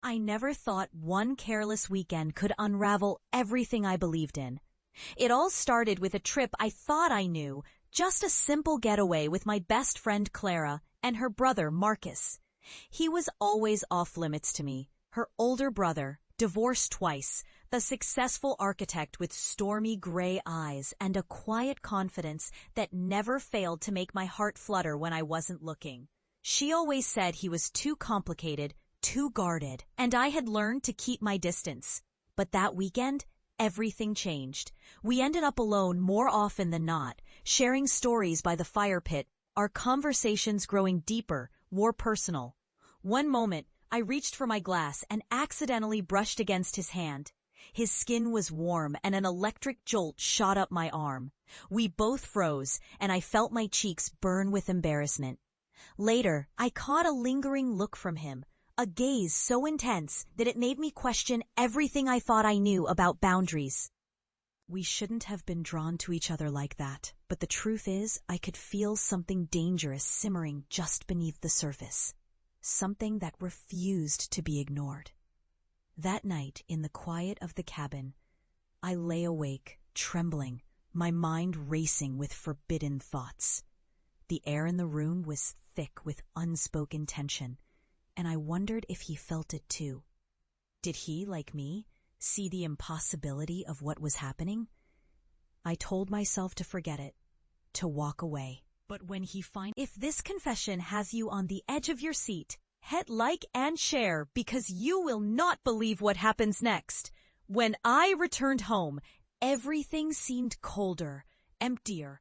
I never thought one careless weekend could unravel everything I believed in. It all started with a trip I thought I knew, just a simple getaway with my best friend Clara and her brother Marcus. He was always off limits to me, her older brother, divorced twice, the successful architect with stormy gray eyes and a quiet confidence that never failed to make my heart flutter when I wasn't looking. She always said he was too complicated, too guarded, and I had learned to keep my distance. But that weekend, everything changed. We ended up alone more often than not, sharing stories by the fire pit, our conversations growing deeper, more personal. One moment, I reached for my glass and accidentally brushed against his hand. His skin was warm and an electric jolt shot up my arm. We both froze, and I felt my cheeks burn with embarrassment. Later, I caught a lingering look from him, a gaze so intense that it made me question everything I thought I knew about boundaries. We shouldn't have been drawn to each other like that, but the truth is, I could feel something dangerous simmering just beneath the surface. Something that refused to be ignored. That night, in the quiet of the cabin, I lay awake, trembling, my mind racing with forbidden thoughts. The air in the room was thick with unspoken tension, and I wondered if he felt it too. Did he, like me, see the impossibility of what was happening? I told myself to forget it, to walk away. But when he If this confession has you on the edge of your seat, hit like and share because you will not believe what happens next. When I returned home, everything seemed colder, emptier.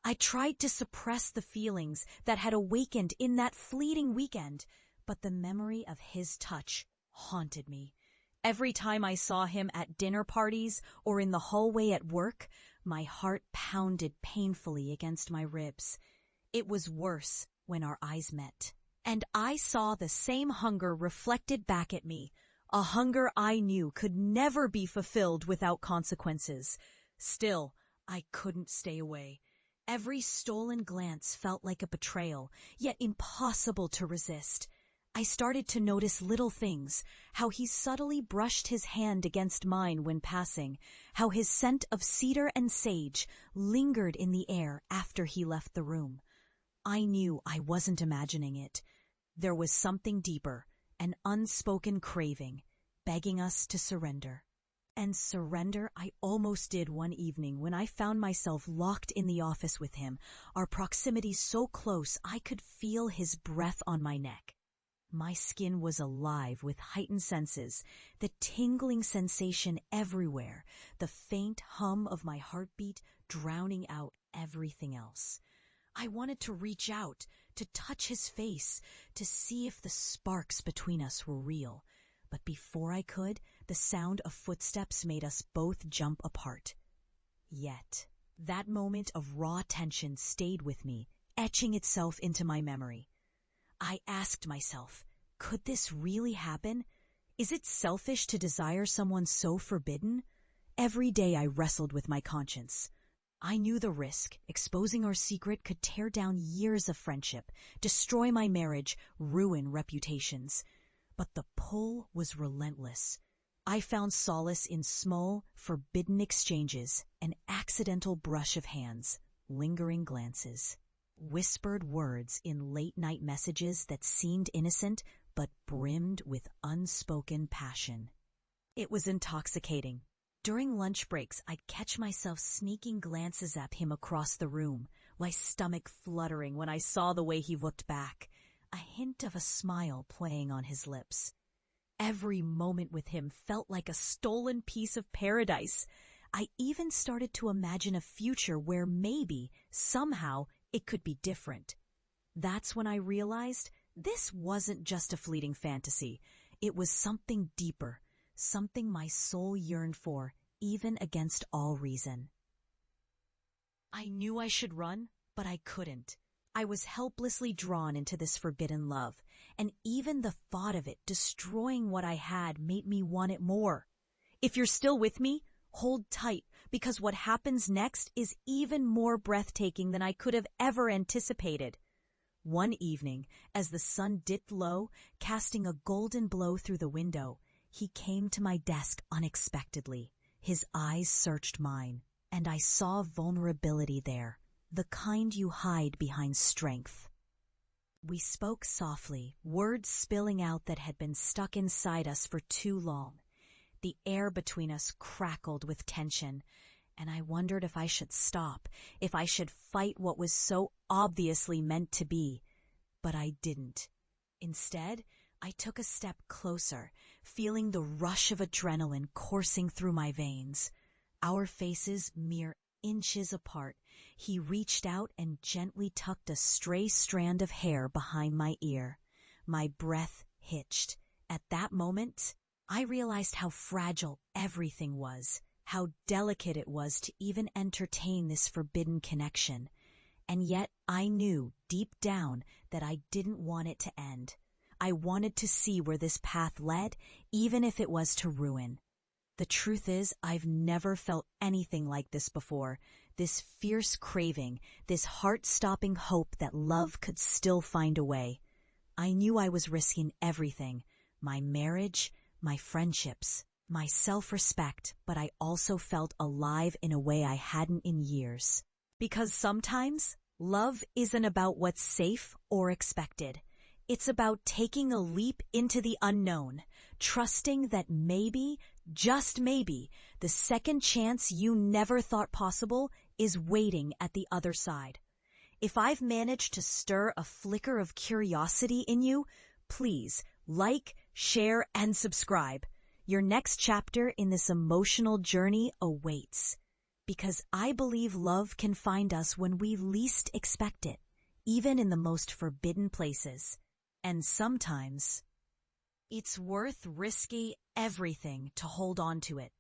I tried to suppress the feelings that had awakened in that fleeting weekend, but the memory of his touch haunted me. Every time I saw him at dinner parties or in the hallway at work, my heart pounded painfully against my ribs. It was worse when our eyes met. And I saw the same hunger reflected back at me, a hunger I knew could never be fulfilled without consequences. Still, I couldn't stay away. Every stolen glance felt like a betrayal, yet impossible to resist. I started to notice little things, how he subtly brushed his hand against mine when passing, how his scent of cedar and sage lingered in the air after he left the room. I knew I wasn't imagining it. There was something deeper, an unspoken craving, begging us to surrender. And surrender I almost did one evening when I found myself locked in the office with him, our proximity so close I could feel his breath on my neck. My skin was alive with heightened senses, the tingling sensation everywhere, the faint hum of my heartbeat drowning out everything else. I wanted to reach out, to touch his face, to see if the sparks between us were real. But before I could, the sound of footsteps made us both jump apart. Yet, that moment of raw tension stayed with me, etching itself into my memory. I asked myself, could this really happen? Is it selfish to desire someone so forbidden? Every day I wrestled with my conscience. I knew the risk. Exposing our secret could tear down years of friendship, destroy my marriage, ruin reputations. But the pull was relentless. I found solace in small, forbidden exchanges, an accidental brush of hands, lingering glances. Whispered words in late-night messages that seemed innocent but brimmed with unspoken passion. It was intoxicating. During lunch breaks, I'd catch myself sneaking glances at him across the room, my stomach fluttering when I saw the way he looked back, a hint of a smile playing on his lips. Every moment with him felt like a stolen piece of paradise. I even started to imagine a future where maybe, somehow, it could be different. That's when I realized this wasn't just a fleeting fantasy. It was something deeper, something my soul yearned for, even against all reason. I knew I should run, but I couldn't. I was helplessly drawn into this forbidden love, and even the thought of it destroying what I had made me want it more. If you're still with me, hold tight, because what happens next is even more breathtaking than I could have ever anticipated. One evening, as the sun dipped low, casting a golden glow through the window, he came to my desk unexpectedly. His eyes searched mine, and I saw vulnerability there, the kind you hide behind strength. We spoke softly, words spilling out that had been stuck inside us for too long. The air between us crackled with tension, and I wondered if I should stop, if I should fight what was so obviously meant to be. But I didn't. Instead, I took a step closer, feeling the rush of adrenaline coursing through my veins. Our faces mere inches apart, he reached out and gently tucked a stray strand of hair behind my ear. My breath hitched. At that moment, I realized how fragile everything was, how delicate it was to even entertain this forbidden connection. And yet I knew deep down that I didn't want it to end. I wanted to see where this path led, even if it was to ruin. The truth is, I've never felt anything like this before, this fierce craving, this heart-stopping hope that love could still find a way. I knew I was risking everything, my marriage, my friendships, my self-respect, but I also felt alive in a way I hadn't in years. Because sometimes, love isn't about what's safe or expected. It's about taking a leap into the unknown, trusting that maybe, just maybe, the second chance you never thought possible is waiting at the other side. If I've managed to stir a flicker of curiosity in you, please like, share, and subscribe. Your next chapter in this emotional journey awaits. Because I believe love can find us when we least expect it, even in the most forbidden places. And sometimes, it's worth risking everything to hold on to it.